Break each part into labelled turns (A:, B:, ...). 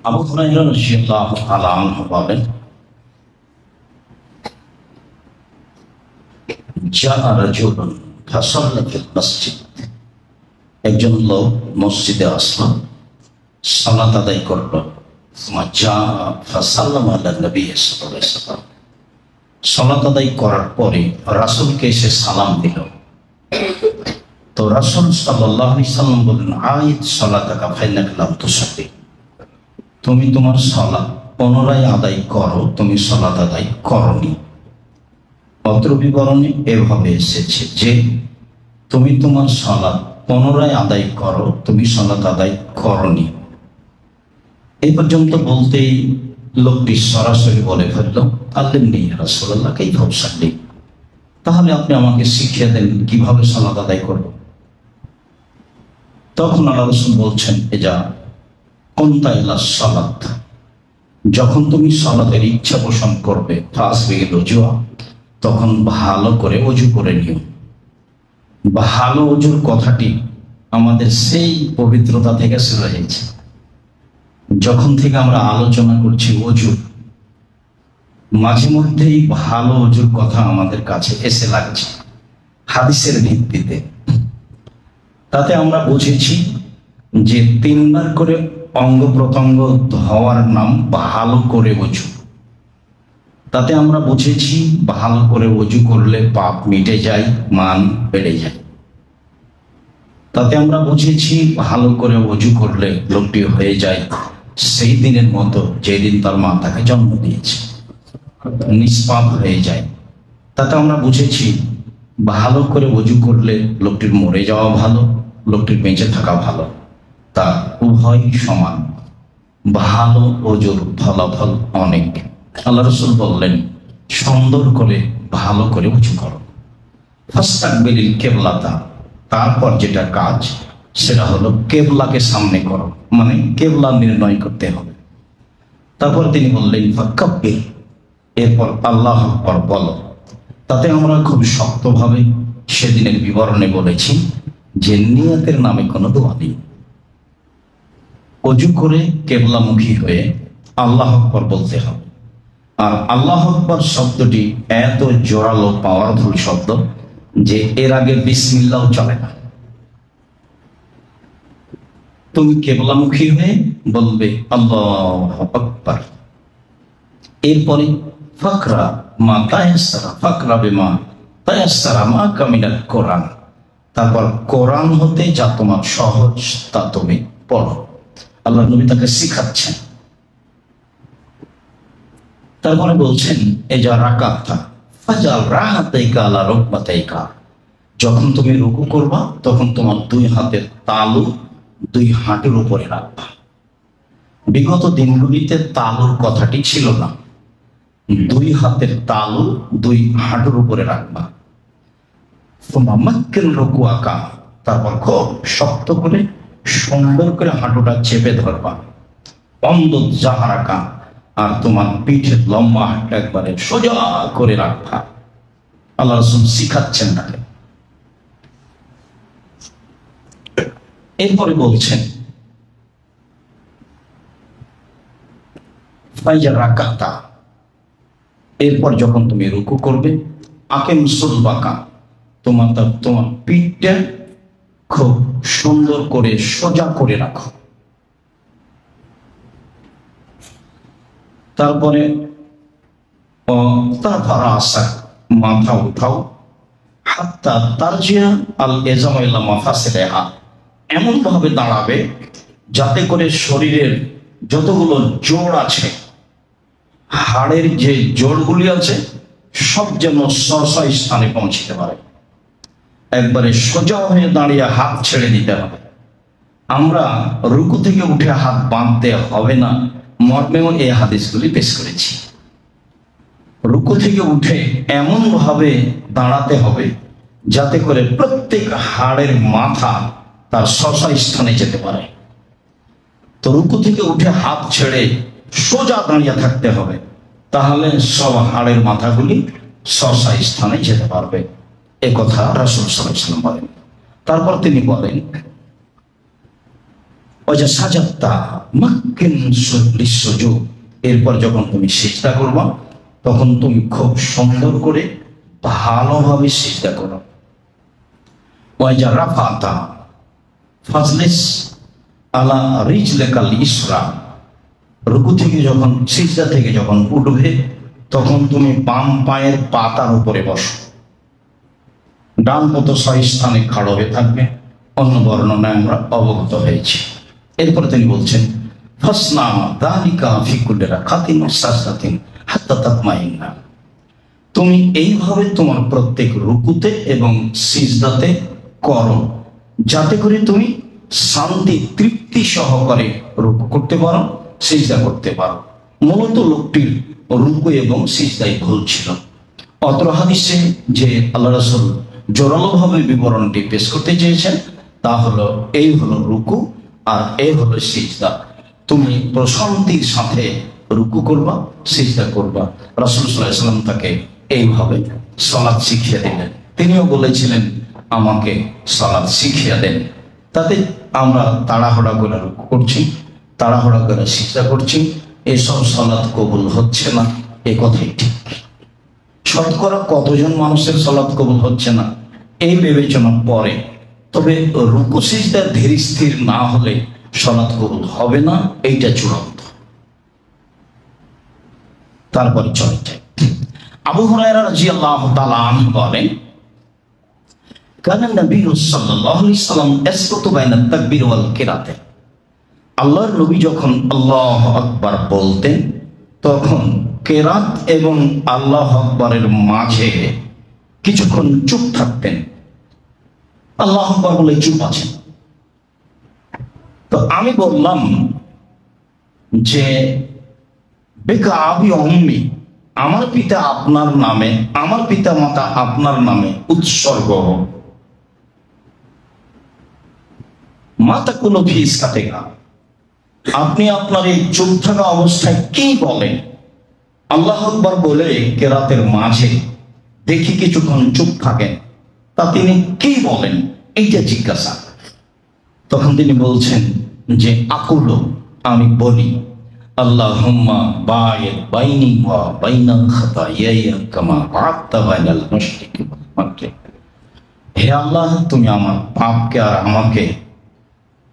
A: আবু হুরায়রা রাদিয়াল্লাহু তাআলা আনহু বলেন, জাআ রাজুলুন ফাসাল্লা ফিল মসজিদ, একজন লোক মসজিদে আসলো, সালাত আদায় করলো। জাআ ফাসাল্লামা আলা নবী সাল্লাল্লাহু আলাইহি ওয়াসাল্লাম, সালাত আদায় করার পরে রাসূলকে এসে সালাম দিল। তো রাসূল সাল্লাল্লাহু আলাইহি ওয়াসাল্লাম বললেন, আইদ সালাতাকা ফাইন্নাকা লাম তুসাল্লি, তুমি তোমার সালাত পুনরায় আদায় করো, তুমি সালাত আদায় করনি। অত্র বিবরণে এভাবে এসেছে যে তুমি তোমার সালাত পুনরায় আদায় করো, তুমি সালাত আদায় করনি। এই পর্যন্ত বলতেই লোকটি সরাসরি বলে ফেলল, আল্লিমনি ইয়া রাসূলুল্লাহ কাইফা উসাল্লি, তাহলে আপনি আমাকে শিখিয়ে দেন কিভাবে সালাত আদায় করব। তখন আল্লাহ রাসূল বলছেন, এজা কুনতা ইলা সালাত, যখন তুমি সালাতের ইচ্ছা পোষণ করবে, ফাসবিগিল উজুয়া, তখন ভালো করে ওযু করে নিও। ভালো ওযুর কথাটি আমাদের সেই পবিত্রতা থেকে শুরু হয়েছে। যখন থেকে আমরা আলোচনা করছি ওযু, মাঝে মধ্যেই ভালো ওযুর কথা আমাদের কাছে এসে লাগছে হাদিসের ভিত্তিতে। তাতে আমরা বুঝেছি যে 3 বার করে অঙ্গ প্রত্যঙ্গ ধোয়ার নাম ভালো করে ওযু। তাতে আমরা বুঝেছি ভালো করে ওযু করলে পাপ মিটে যায়, মান বেড়ে যায়। তাতে আমরা বুঝেছি ভালো করে ওযু করলে লোকটি হয়ে যায় সেই দিনের মতো যেদিন তার মা তাকে জন্ম দিয়েছে, নিষ্পাপ হয়ে যায়। তাতে আমরা বুঝেছি ভালো করে ওযু করলে লোকটির মরে যাওয়া ভালো, লোকটির বেঁচে থাকা ভালো, তা উভয় সমান। ভালো ওযুর ফলাফল অনেক। আল্লাহ রাসূল বললেন, সুন্দর করে ভালো করে ওযু করো। ফাস্তাকবিলিল কিবলাতা, তারপর যেটা কাজ সেটা হলো কেবলাকে সামনে করো, মানে কেবলা নির্ণয় করতে হবে। তারপর তিনি বললেন ফাকাব্বির, এরপর আল্লাহু আকবার বলো। তাতে আমরা খুব শক্তভাবে সেদিনের বিবরণে বলেছি যে নিয়তের নামে কোনো দোয়া নেই। ওযু করে কেবলামুখী হয়ে আল্লাহু আকবার বলতে হবে। আর আল্লাহু আকবার শব্দটি এত জোরালো পাওয়ারফুল শব্দ যে এর আগে বিসমিল্লাহ চলে না। তুমি কেবলামুখী হয়ে বলবে আল্লাহু আকবার। এরপরে ফাকরা মা তায়াসসারা, ফাকরা বিমা তায়াসসারা মা কামিনাল কোরআন, তারপর কোরআন হতে যা তোমার সহজ তা তুমি পড়ো। আল্লাহ নবী তাকে শিখাচ্ছেন। তারপরে বলছেন, এ যা রাকাতা ফাজাল রাহাতাইকা আলা রুকবাতাইকা, যখন তুমি রুকু করবা তখন তোমার 2 হাতের তালু 2 হাঁটুর উপরে রাখবা। বিগত দিনগুলিতে তালুর কথাটি ছিল না, 2 হাতের তালু 2 হাঁটুর উপরে রাখবা। মাক্কিন রুকুআকা, তারপর খুব শক্ত করে সুন্দর করে হাঁটুটা চেপে ধরবা। অমদুদ জাহারাকা, আর তোমার পিঠের লম্বা হাতটা একবারে সোজা করে রাখবা। আল্লাহ রাসূল শিখাচ্ছেন তাকে। এরপরে বলছেন ফাইজা রাকাতা, এরপর যখন তুমি রুকু করবে, আকিম সুলবাকা, তোমার পিঠটা খুব সুন্দর করে সোজা করে রাখো। তারপরে মাথা উঠাও, হাত্তা তারজিয়া আল ইজামা ইলা মাফাসিলিহা, এমন ভাবে দাঁড়াবে যাতে করে শরীরের যতগুলো জোড় আছে, হাড়ের যে জোড়গুলি আছে সব যেন স্ব স্থানে পৌঁছতে পারে। একবারে সোজা হয়ে দাঁড়িয়ে হাত ছেড়ে দিতে হবে। আমরা রুকু থেকে উঠে হাত বাঁধতে হবে না মর্মেও এই হাদিসগুলি পেশ করেছি। রুকু থেকে উঠে এমন ভাবে দাঁড়াতে হবে যাতে করে প্রত্যেক হাড়ের মাথা তার স্ব স্থানে যেতে পারে। তো রুকু থেকে উঠে হাত ছেড়ে সোজা দাঁড়িয়ে থাকতে হবে, তাহলে সব হাড়ের মাথাগুলি স্ব স্থানে যেতে পারবে। এ কথা রাসূল সাল্লাল্লাহু আলাইহি ওয়াসাল্লাম বলেন। তারপর তিনি বলেন ওজা সাজাত্তা মাক্কিন লিসসুজুদ, এরপর যখন তুমি সিজদা করবা তখন তুমি খুব সুন্দর করে ভালোভাবে সিজদা করো। ওয়াজা রাফাতা ফাজলিস আলা রিজলিকাল ইসরা, রুকু থেকে যখন সিজদা থেকে যখন উঠবে তখন তুমি বাম পায়ের পাতার উপরে বসো, ডান পত 6 স্থানে খাড়ো হয়ে থাকবে। অন্য বর্ণনায় আমরা অবগত হয়েছি। এরপরে তিনি বলছেন ফাসনা যালিকা ফি কুল্লি রাকাতিন ওয়া সাজদাতিন হাত্তা তাতমাইন্না, তুমি এইভাবে তোমার প্রত্যেক রুকুতে এবং সিজদাতে করো, যাতে করে তুমি শান্তি তৃপ্তি সহকারে রুকু করতে পারো, সিজদা করতে পারো। মূলত লোকটির রুকু এবং সিজদায় ভুল ছিল। অত্র হাদিসে যে আল্লাহ রাসূল জোরালোভাবে বিবরণটি পেশ করতে চেয়েছেন তা হলো এই হলো রুকু আর এই হলো সিজদা। তুমি প্রশান্তির সাথে রুকু করবা, সিজদা করবা। রাসূল সাল্লাল্লাহু আলাইহি ওয়াসাল্লাম তাকে এইভাবে সালাত শিখিয়ে দিলেন। তিনিও বলেছিলেন আমাকে সালাত শিখিয়ে দেন। তাতে আমরা তাড়াহুড়া করে রুকু করছি, তাড়াহুড়া করে সিজদা করছি, এসব সালাত কবুল হচ্ছে না, এ কথাই ঠিক। শতকরা কতজন মানুষের সালাত কবুল হচ্ছে না এই বিবেচনা পরে, তবে রুকু সিজদা ধীর স্থির না হলে সালাত কবুল হবে না, এইটা চূড়ান্ত। তারপরে চলে যায় আবু হুরায়রা রাদিয়াল্লাহু তাআলা আনহু বলেন কানা নবী সাল্লাল্লাহু আলাইহি সাল্লাম ইয়াসকুতু বাইনা তাকবীর ওয়াল কিরাত, আল্লাহর নবী যখন আল্লাহু আকবার বলতেন তখন কেরাত এবং আল্লাহু আকবারের মাঝে কিছুক্ষণ চুপ থাকতেন। আল্লাহু আকবার বলে চুপ আছেন। তো আমি বললাম যে বেকা আবি উম্মি, আমার পিতা আপনার নামে, আমার পিতা মাতা আপনার নামে উৎসর্গ হোক। মাতা কোনো ফিস কাটেগা, আপনি আপনার এই চুপ থাকা অবস্থায় কি বলেন? আল্লাহু আকবার বলে কেরাতের মাঝে দেখি কিছুক্ষণ চুপ থাকেন, তা তিনি কি বলেন এইটা জিজ্ঞাসা। তখন তিনি বলছেন যে আকুলু, আমি বলি আল্লাহুম্মা বা'ইদ বাইনি ওয়া বাইনা খাতায়ায়া কামা বা'আদতা বাইনাল মাশরিকি ওয়াল মাগরিব, হে আল্লাহ তুমি আমার পাপকে আর আমাকে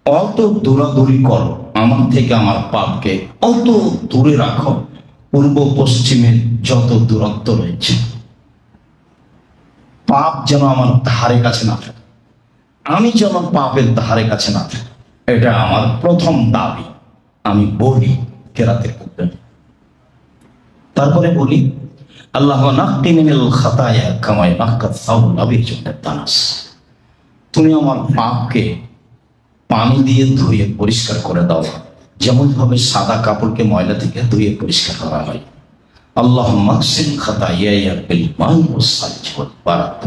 A: অত দূরাদূরি করো, আমার থেকে আমার পাপকে অত দূরে রাখো পূর্ব পশ্চিমের যত দূরত্ব রয়েছে, পাপ যেন আমার ধারে কাছে না থাকে, আমি যেন পাপের ধারে কাছে না থাকি। এটা আমার প্রথম দাবি। আমি বলি কেরাতের মধ্যে, তারপরে বলি আল্লাহ নাক্কিনি মিনাল খাতায়া কামা ইয়ানাক্কাস সাউল আবিজুত তানাস, তুমি আমার পাপকে পানি দিয়ে ধুয়ে পরিষ্কার করে দাও, যেমন ভাবে সাদা কাপড়কে ময়লা থেকে ধুয়ে পরিষ্কার করা হয়। আল্লাহুম্মা আগসিল খাতায়ায়া বিল মাই ওয়াস সালজি ওয়াল বারাদ,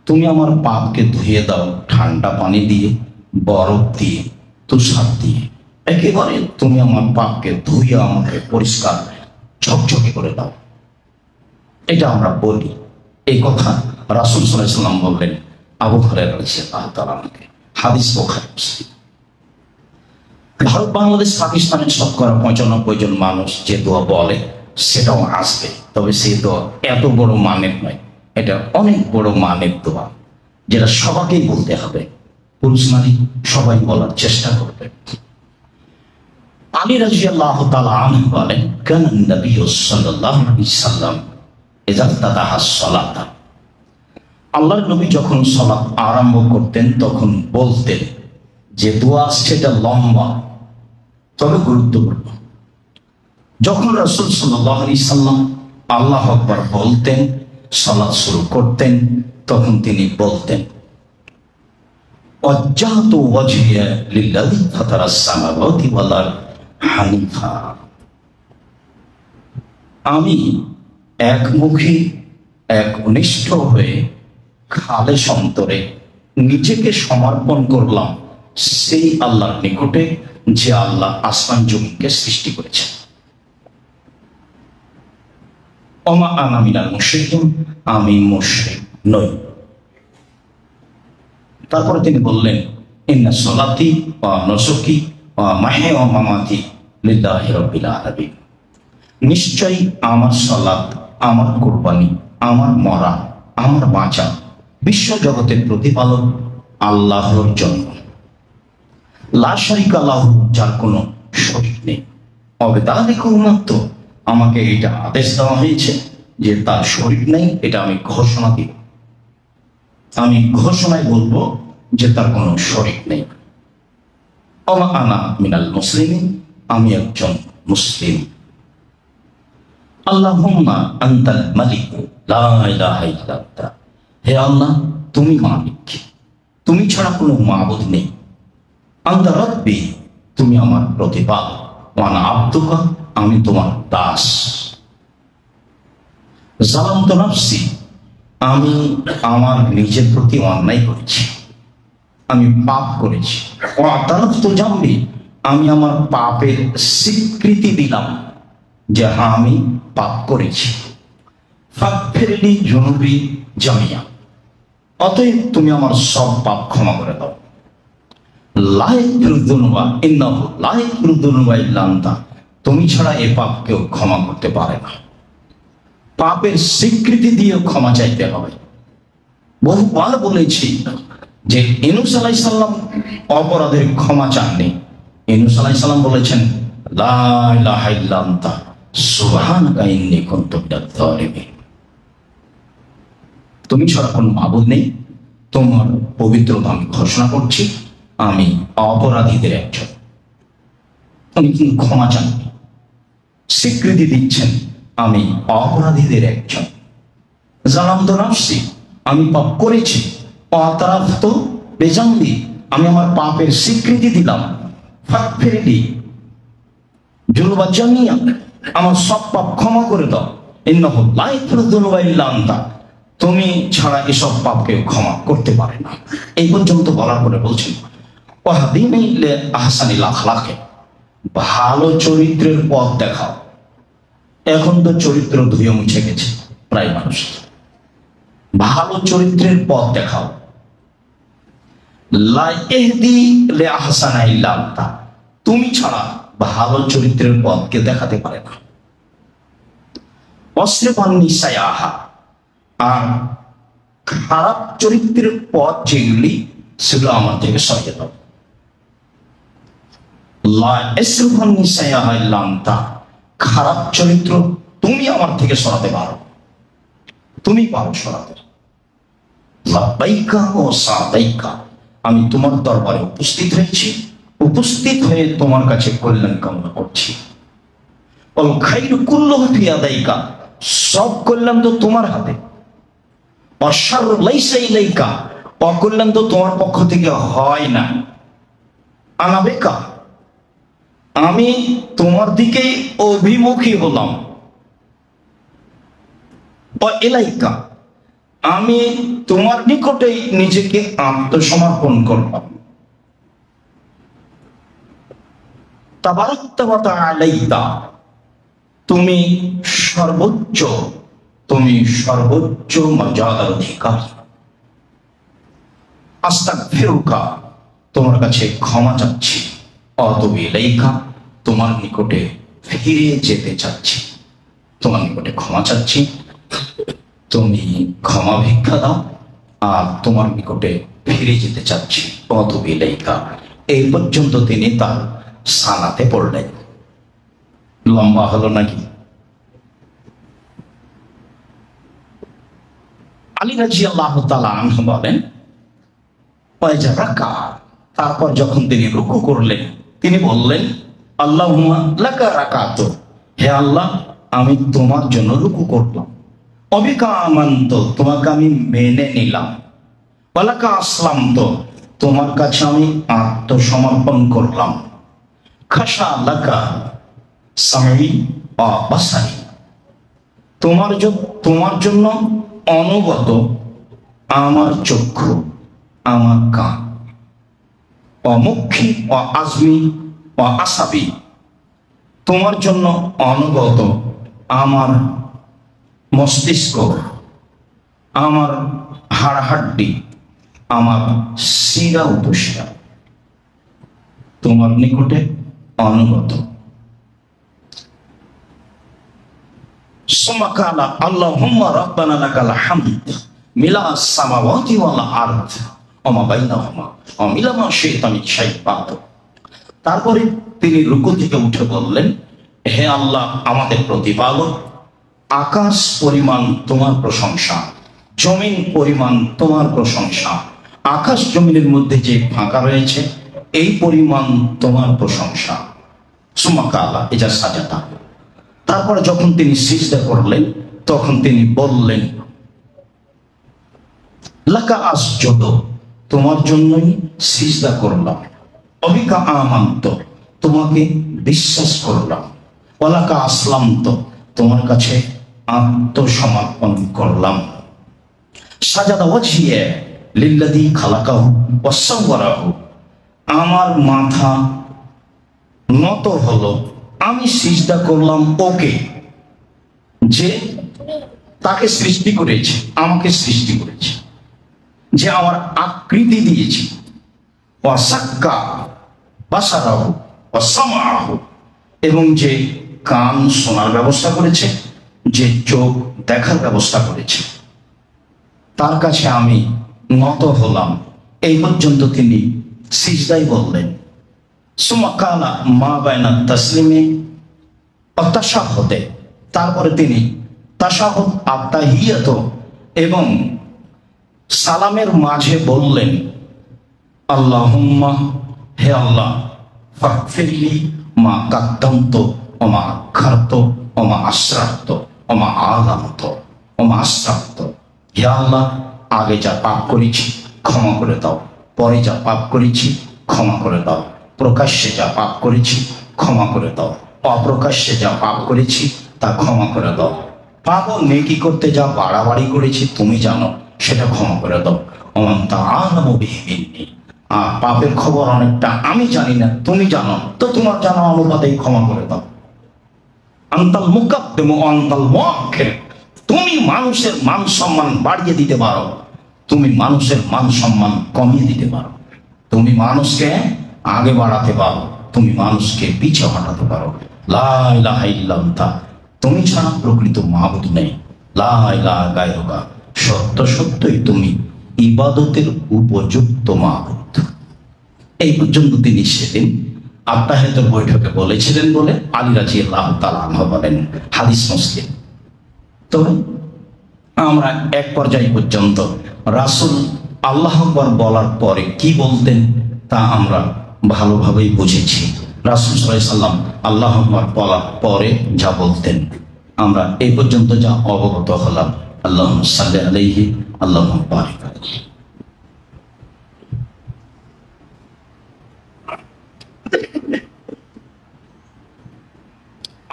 A: তুমি আমার পাপকে ধুয়ে দাও ঠান্ডা পানি দিয়ে, বরফ দিয়ে, তুষার দিয়ে, একেবারে তুমি আমার পাপকে ধুয়ে আমাকে পরিষ্কার ঝকঝকে করে দাও। এটা আমরা বলি। এই কথা রাসূল সাল্লাল্লাহু আলাইহি ওয়াসাল্লাম বললেন আবু হুরায়রা রাদিয়াল্লাহু তাআলা আনহু। হাদিস বুখারী মুসলিম। ভারত, বাংলাদেশ, পাকিস্তানের শতকরা 95 জন মানুষ যে দোয়া বলে সেটাও আসবে, তবে সেই দোয়া এত বড় মানের নয়, এটা অনেক বড় মানের দোয়া, যেটা সবাইকেই বলতে হবে, পুরুষ নারী সবাই বলার চেষ্টা করবে। আলী রাদিয়াল্লাহু তাআলা আনহু বলেন কানা নবী সাল্লাল্লাহু আলাইহি সাল্লাম ইযা ইফতাতাহা সালাতা, আল্লাহর নবী যখন সালাত আরম্ভ করতেন তখন বলতেন যে দোয়া সেটা লম্বা তবে গুরুত্বপূর্ণ। যখন রাসূল সাল্লাল্লাহু আলাইহি সাল্লাম আল্লাহু আকবার বলতেন, সালাত শুরু করতেন, তখন তিনি বলতেন ওয়াজ্জাহতু ওয়াজহিয়া লিল্লাযী ফাতারাস সামাওয়াতি ওয়াল আরদ হানিফা, আমি একমুখী একনিষ্ঠ হয়ে খালেস অন্তরে নিজেকে সমর্পণ করলাম সেই আল্লাহর নিকটে যে আল্লাহ আসমান জমিনকে সৃষ্টি করেছেন। ওমা আনা মিনাল মুশরিকিন, আমি মুশরিক নই। তারপরে তিনি বললেন ইন্না সলাতি ওয়া নুসুকি ওয়া মাহি ওয়া মামাতি লিল্লাহি রাব্বিল আলামিন। নিশ্চয়ই আমার সালাত, আমার কুরবানি, আমার মরা, আমার বাঁচা বিশ্ব জগতের প্রতিপালক আল্লাহর জন্য। লা শারিকা লাহু, যার কোনো শরীক নেই। অবেদালিকা উম্মাত, আমাকে এটা আদেশ দেওয়া হয়েছে যে তার শরীক নেই, এটা আমি ঘোষণা দিব। আমি ঘোষণায় বলবো যে তার কোনো শরীক নেই। ওয়া আনা মিনাল মুসলিমিন, আমি একজন মুসলিম। আল্লাহুম্মা আনতাল মালিক লা ইলাহা ইল্লা আনতা, হে আল্লাহ তুমি মালিক, তুমি ছাড়া কোনো মাবুদ নেই। আনতা রাব্বি, তুমি আমার প্রতিপালক। ওয়া আনা আবদুকা, আমি তোমার দাস। যালামতু নাফসি, আমি আমার নিজের প্রতি অন্যায় করেছি, আমি পাপ করেছি। ওয়া আতারাফতু জামবি, আমি আমার পাপের স্বীকৃতি দিলাম যে হ্যাঁ আমি পাপ করেছি। ফাগফিরলি যুনুবি জামিয়া, অতএব তুমি আমার সব পাপ ক্ষমা করে দাও। লা ইয়াগফিরুয যুনুবা ইন্নাহু লা ইয়াগফিরুয যুনুবা ইল্লা আনতা, তুমি ছাড়া এ পাপ কেউ ক্ষমা করতে পারে না। পাপের স্বীকৃতি দিয়ে ক্ষমা চাইতে হবে। বহুবার বলেছি যে ইউনূস আলাইহিস সালাম অপরাধের ক্ষমা চাননি। ইউনূস আলাইহিস সালাম বলেছেন লা ইলাহা ইল্লা আনতা সুবহানাকা ইন্নী কুনতু মিনাজ জালিমিন। তুমি ছাড়া কোনো মাবুদ নেই, তোমার পবিত্রতা আমি ঘোষণা করছি, আমি অপরাধীদের একজন। উনি কিন্তু ক্ষমা চাননি, স্বীকৃতি দিচ্ছেন আমি অপরাধীদের একজন। যালামতু নাফসি, আমি পাপ করেছি। ওয়াতারাফতু বিজামবি, আমি আমার পাপের স্বীকৃতি দিলাম। ফাগফিরলি যুনুবা জামিয়া, আমার সব পাপ ক্ষমা করে দাও। ইন্নাহু লা ইয়াগফিরুয যুনুবা ইল্লা আনতা, তুমি ছাড়া এসব পাপকে ক্ষমা করতে পারে না। এই পর্যন্ত বলার পরে বলছেন ওয়াহদিনি লি আহসানিল আখলাকে, ভালো চরিত্রের পথ দেখাও। এখন তো চরিত্র ধুয়ে মুছে গেছে প্রায় মানুষ। ভালো চরিত্রের পথ দেখাও। লা ইহদি লি আহসানা ইল্লা আনতা, তুমি ছাড়া ভালো চরিত্রের পথকে দেখাতে পারে না। অশ্রিফ আন্নী সায়াহা, আর খারাপ চরিত্রের পথ যেগুলি সেগুলো আমার থেকে সরিয়ে দাও। লা ইসরিফ আন্নী সায়াহা ইল্লা আনতা, খারাপ চরিত্র তুমি আমার থেকে সরাতে পারো, তুমি পারো সরাতে। লাব্বাইকা ওয়া সাদাইকা, আমি তোমার দরবারে উপস্থিত হয়েছি, উপস্থিত হয়ে তোমার কাছে কল্যাণ কামনা করছি। ওয়াল খায়রু কুল্লুহু ফি ইয়াদাইকা, সব কল্যাণ তো তোমার হাতে। ওয়া শাররু লাইসা ইলাইকা, অকল্যাণ তো তোমার পক্ষ থেকে হয় না। আনা বিকা, আমি তোমার দিকে অভিমুখী হলাম। ওয়া ইলাইকা, আমি তোমার নিকটেই নিজেকে আত্মসমর্পণ করলাম। তাবারাকতা ওয়া তাআলাইতা, তুমি সর্বোচ্চ, তুমি সর্বোচ্চ মর্যাদার অধিকার। আস্তাগফিরুকা, তোমার কাছে ক্ষমা চাচ্ছি। আতুবু ইলাইকা, তোমার নিকটে ফিরে যেতে চাচ্ছি, তোমার নিকটে ক্ষমা চাচ্ছি, তুমি ক্ষমা ভিক্ষা দাও, আর তোমার নিকটে ফিরে যেতে চাচ্ছি। আতুবু ইলাইকা, এই পর্যন্ত তিনি তার সালাতে পড়লেন। লম্বা হলো নাকি? আলী রাদিয়াল্লাহু তাআলা আনহু বলেন ওয়াইজা রাকা, তারপর যখন তিনি রুকু করলেন তিনি বললেন আল্লাহুম্মা লাকা রাকাতু, হে আল্লাহ আমি তোমার জন্য রুকু করলাম। অবিকা আমানতু, তোমাকে আমি মেনে নিলাম। ওয়ালাকা আসলামতু, তোমার কাছে আমি আত্মসমর্পণ করলাম। খাশা লাকা সামি ওয়া বাসারি, তোমার জন্য অনুগত আমার চক্ষু, আমার কান। অমুখী ও আজমি ও আসাবি, তোমার জন্য অনুগত আমার মস্তিষ্ক, আমার হাড়হাড্ডি, আমার শিরা উপশিরা। তোমার নিকটে অনুগত। সুম্মা ক্বালা আল্লাহুম্মা রাব্বানা লাকাল হামদ মিলা আস-সামাওয়াতি ওয়াল আরদ ওয়া মা বাইনাহুমা ওয়া মিলা মা শি'তা মিন শাইইন বা'দ। তারপরে তিনি রুকু থেকে উঠে বললেন, হে আল্লাহ আমাদের প্রতিপালক, আকাশ পরিমাণ তোমার প্রশংসা, জমিন পরিমাণ তোমার প্রশংসা, আকাশ জমিনের মধ্যে যে ফাঁকা রয়েছে এই পরিমাণ তোমার প্রশংসা। সুম্মা ক্বালা ইজা সাজাদা। তারপরে যখন তিনি সিজদা করলেন তখন তিনি বললেন, লাকা আসজুদু, তোমার জন্যই সিজদা করলাম, অবিকা আমান্ত, তোমাকে বিশ্বাস করলাম, ওয়ালাকা আসলামত, তোমার কাছে আত্মসমর্পণ করলাম। সাজাদা ওয়াজহিয়া লিল্লাযী খালাকাহু ওয়া সাওয়ারাহু, আমার মাথা নত হলো, আমি সিজদা করলাম ওকে, যে তাকে সৃষ্টি করেছে, আমাকে সৃষ্টি করেছে, যে আমার আকৃতি দিয়েছে, ওয়া সাক্কা বাসারাহু ওয়া সামাআহু, এবং যে কান শোনার ব্যবস্থা করেছে, যে চোখ দেখার ব্যবস্থা করেছে, তার কাছে আমি নত হলাম। এই পর্যন্ত তিনি সিজদাই বললেন। সুম্মা ক্বালা মা বাইনা তাসলিমি ওয়া তাশাহুদে, তারপরে তিনি তাশাহুদ, আত্তাহিয়াত এবং সালামের মাঝে বললেন, আল্লাহুম্মা, হে আল্লাহ, ফাগফিরলি মা কাদ্দামতু ওয়া মা আখারতু ওয়া মা আসরারতু ওয়া মা আ'লানতু ওয়া মা আসরারতু। হে আল্লাহ, আগে যা পাপ করেছি ক্ষমা করে দাও, পরে যা পাপ করেছি ক্ষমা করে দাও, প্রকাশ্যে যা পাপ করেছি ক্ষমা করে দাও, অপ্রকাশ্যে যা পাপ করেছি তা ক্ষমা করে দাও, পাপ ও নেকি করতে যা বাড়াবাড়ি করেছি তুমি জানো, সেটা ক্ষমা করে দাও। ওমান তা'আলামু বিহি মিন্নি, আর পাপের খবর অনেকটা আমি জানি না, তুমি জানো, তো তোমার জানা অনুপাতেই ক্ষমা করে দাও। আনতাল মুকাদ্দিমু ওয়া আনতাল মুআখির, তুমি মানুষের মান সম্মান বাড়িয়ে দিতে পারো, তুমি মানুষের মান সম্মান কমিয়ে দিতে পারো, তুমি মানুষকে আগে বাড়াতে পারো, তুমি মানুষকে পিছে হটাতে পারো। লা ইলাহা ইল্লা আনতা, তুমি ছাড়া প্রকৃত মাবুদ নেই। লা ইলাহা গায়রুকা, সত্য সত্যই তুমি ইবাদতের উপযুক্ত মাবুদ। এই পর্যন্ত তিনি সেদিন আত্তাহিয়াতের বৈঠকে বলেছিলেন বলে আলী রাদিয়াল্লাহু তাআলা আনহু বলেন, হাদিস মুসলিম। তবে আমরা এক পর্যায় পর্যন্ত রাসূল আল্লাহু আকবার বলার পরে কি বলতেন তা আমরা ভালোভাবেই বুঝেছি। রাসূল সাল্লাল্লাহু আলাইহি সাল্লাম আল্লাহু আকবার বলার পরে যা বলতেন আমরা এই পর্যন্ত যা অবগত হলাম। আল্লাহুম্মা সাল্লি আলাইহি, আল্লাহুম্মা বারিক আলাইহি।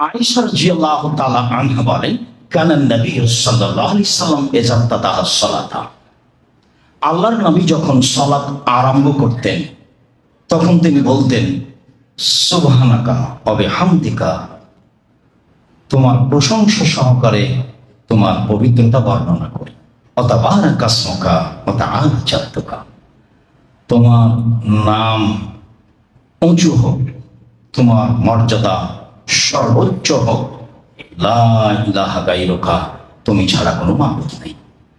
A: আয়েশা রাদিয়াল্লাহু তাআলা আনহা বলেন, কানা নবী সাল্লাল্লাহু আলাইহি সাল্লাম ইযা ইফতাতাহা সালাতা, আল্লাহর নবী যখন সালাত আরম্ভ করতেন তখন তিনি বলতেন, সুবহানাকা ওয়া বিহামদিকা, তোমার প্রশংসা সহকারে তোমার পবিত্রতা বর্ণনা করি, ওয়া তাবারাকা ইসমুকা ওয়া তাআলা জাদ্দুকা, তোমার নাম উঁচু হোক, তোমার মর্যাদা সর্বোচ্চ হোক, লা ইলাহা গায়রুকা, তুমি ছাড়া কোনো মাবুদ নেই।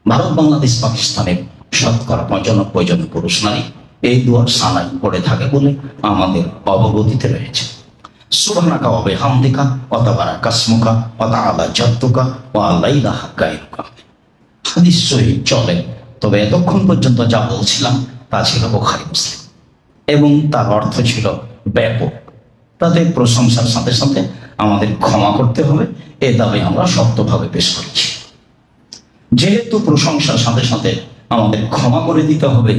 A: ভারত, বাংলাদেশ, পাকিস্তানের শতকরা 95 জন পুরুষ নারী এই দুয়ার সানাই পড়ে থাকে বলে আমাদের অবগতিতে রয়েছে। সুবহানাকা ওয়া বিহামদিকা ওয়া তাবারাকা ইসমুকা ওয়া তাআলা জাদ্দুকা ওয়া লা ইলাহা গায়রুকা। হাদিস সহিহ চলে, তবে এতক্ষণ পর্যন্ত যা বলছিলাম তা ছিল বুখারী মুসলিম এবং তার অর্থ ছিল ব্যাপক। তাতে প্রশংসার সাথে সাথে আমাদের ক্ষমা করতে হবে, এ দাবি আমরা শক্তভাবে পেশ করেছি। যেহেতু প্রশংসার সাথে সাথে আমাদের ক্ষমা করে দিতে হবে,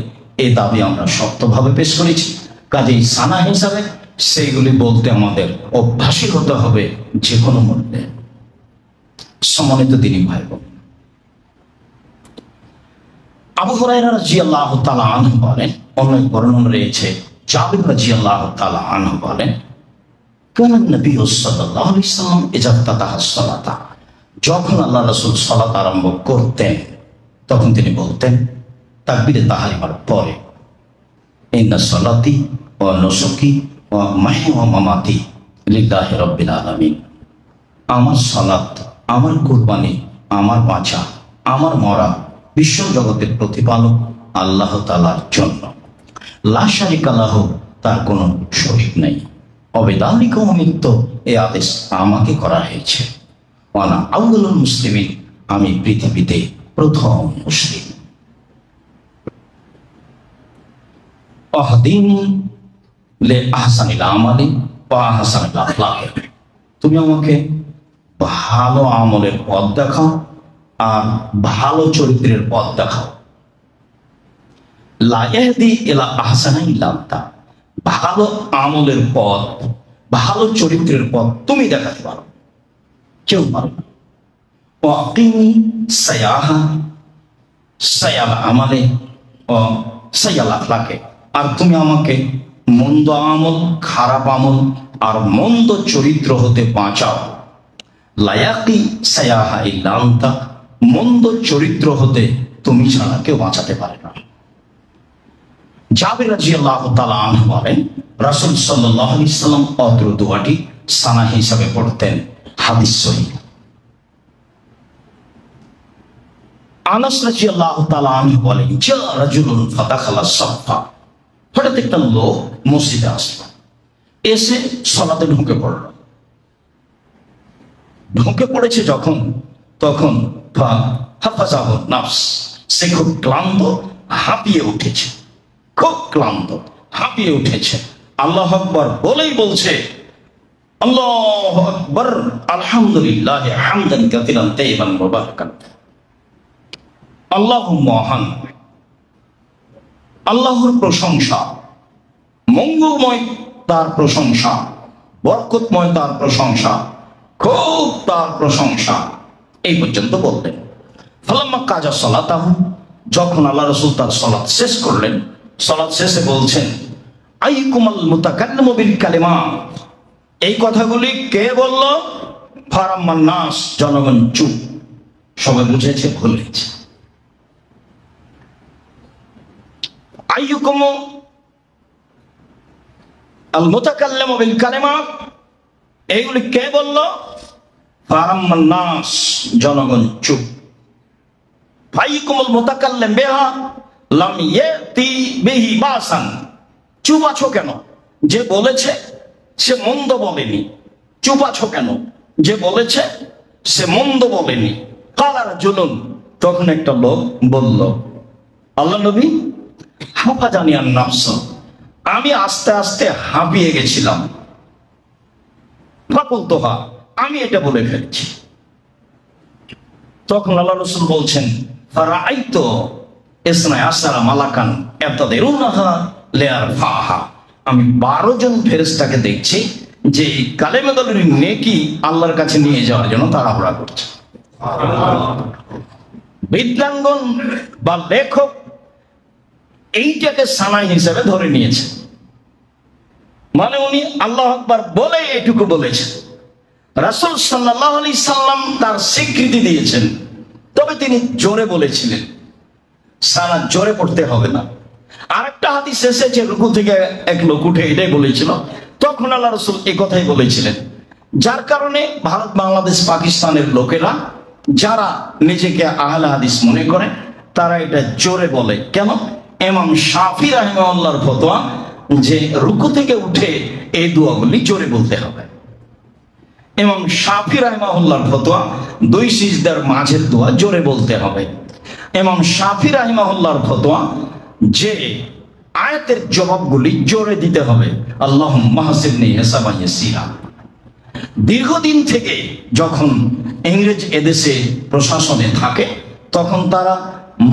A: এ দাবি আমরা শক্তভাবে পেশ করেছি, কাজেই সানা হিসাবে সেইগুলি বলতে আমাদের অভ্যাসী হতে হবে যে কোনো মূল্যে। সম্মানিত দিনী ভাই বোন, আবু হুরায়রা রাদিয়াল্লাহু তাআলা আনহু বলেন, অন্য এক বর্ণনা রয়েছে জাবির রাদিয়াল্লাহু তাআলা আনহু বলেন, কানা নবী সাল্লাল্লাহু আলাইহি সাল্লাম ইযা ইফতাতাহা সালাতা, যখন আল্লাহ রাসূল সালাত আরম্ভ করতেন তখন তিনি বলতেন তাকবীরে তাহরিমার পরে, ইন্না সালাতি ওয়া নুসুকি ওয়া মাহইয়া ওয়া মামাতি লিল্লাহি রাব্বিল আলামিন। আমার সালাত, আমার কুরবানি, আমার বাঁচা, আমার মরা বিশ্ব জগতের প্রতিপালক আল্লাহ তাআলার জন্য। লা শারিকা লাহু, তার কোনো শরীক নেই। অবিদালিকা উমিরতু, এই আদেশ আমাকে করা হয়েছে। ওয়ানা আউয়ালুল মুসলিমিন, আমি পৃথিবীতে প্রথম মুসলিম। আহদিনি লে আহসানিল আমালি ওয়া আহসানিল আখলাক, তুমি আমাকে ভালো আমলের পথ দেখাও আর ভালো চরিত্রের পথ দেখাও। লা ইয়াহদি ইলা আহসানি ইল্লা আনতা, ভালো আমলের পথ, ভালো চরিত্রের পথ তুমি দেখাতে পারো, কেউ পারো না। ওয়া আকিমি সায়াহা সায়াল আমালে ও সায়াল আখলাকে, আর তুমি আমাকে মন্দ আমল, খারাপ আমল আর মন্দ চরিত্র হতে বাঁচাও। লায়াকি সায়াহা ইল্লা আনতা, মন্দ চরিত্র হতে তুমি ছাড়া কেউ বাঁচাতে পারে না। জাবির রাদিয়াল্লাহু তাআলা আনহু বলেন, রাসূল সাল্লাল্লাহু আলাইহি সাল্লাম অত্র দোয়াটি সানা হিসাবে পড়তেন, হাদিস সহিহ। আনাস রাদিয়াল্লাহু তাআলা আনহু বলেন, জা রাজুলুন ফাদাখালা সাফা, হঠাৎ একটা লোক মসজিদে আসলো, এসে সালাতে ঢুকে পড়ল। ঢুকে পড়েছে যখন, তখন হাফাজাহু নাফস, সে খুব ক্লান্ত, হাঁপিয়ে উঠেছে, খুব ক্লান্ত, হাঁপিয়ে উঠেছে। আল্লাহু আকবার বলেই বলছে, আল্লাহু আকবার, আলহামদুলিল্লাহ হামদান কাসীরান তাইয়িবান মুবারাকান। আল্লাহু মহান, আল্লাহর প্রশংসা, মঙ্গলময় তার প্রশংসা, বরকতময় তার প্রশংসা, খুব তার প্রশংসা, এই পর্যন্ত বললেন। ফালাম্মা কাজা সালাতাহু, যখন আল্লাহ রাসূল তার সালাত শেষ করলেন, সালাত শেষে বলছেন, আইকুমাল মুতাকাল্লিমু বিল কালিমা, এই কথাগুলি কে বলল? ফারাম্মান নাস, জনগণ চুপ। সবাই বুঝেছে, ভুল হয়েছে। আইকুম আল মুতাকাল্লিমু বিল কালিমা, এইগুলি কে বলল? ফারাম্মান নাস, জনগণ চুপ। ফাইকুমুল মুতাকাল্লিম বিহা লাম ইয়াতি বিহি বাসান, চুপ আছো কেন? যে বলেছে সে মন্দ বলেনি, চুপ আছো কেন? যে বলেছে সে মন্দ বলেনি। কালা রাজুলুন, তখন একটা লোক বলল, আল্লাহ নবী, হাফাজানি আন নাফস, আমি আস্তে আস্তে হাঁপিয়ে গেছিলাম। ফাকুলতুহা, আমি এটা বলে ফেলেছি। তখন আল্লাহ রাসূল বলছেন, ফারাআইতু ইসনা আশারা মালাকান ইয়াতাদিরুনাহা লিয়ারফাহা, আমি 12 জন ফেরেশতাকে দেখছি যে কালেমাগুলোর নেকি আল্লাহর কাছে নিয়ে যাওয়ার জন্য তাড়াহুড়া করছে। বিদ্যাঙ্গন বা লেখক এইটাকে সানাই হিসেবে ধরে নিয়েছে, মানে উনি আল্লাহু আকবার বলে এটুকু বলেছেন। রাসূল সাল্লাল্লাহু আলাইহি সাল্লাম তার স্বীকৃতি দিয়েছেন, তবে তিনি জোরে বলেছিলেন, সানা জোরে পড়তে হবে না। আরেকটা হাদিস এসেছে, রুকু থেকে এক লোক উঠে এটাই বলেছিল, তখন আল্লাহ রাসূল এই কথাই বলেছিলেন। যার কারণে ভারত, বাংলাদেশ, পাকিস্তানের লোকেরা যারা নিজেকে আহলে হাদিস মনে করে, তারা এটা জোরে বলে। কেন? ইমাম শাফি রাহিমাহুল্লাহর ফতোয়া যে রুকু থেকে উঠে এই দোয়াগুলি জোরে বলতে হবে। ইমাম শাফি রাহিমাহুল্লাহর ফতোয়া 2 সিজদার মাঝের দোয়া জোরে বলতে হবে। ইমাম শাফি রাহিমাহুল্লাহর ফতোয়া যে আয়াতের জবাবগুলি জোরে দিতে হবে, আল্লাহুম্মা হাসিবনি হিসাবান ইয়াসীরা। দীর্ঘদিন থেকে যখন ইংরেজ এদেশে প্রশাসনে থাকে, তখন তারা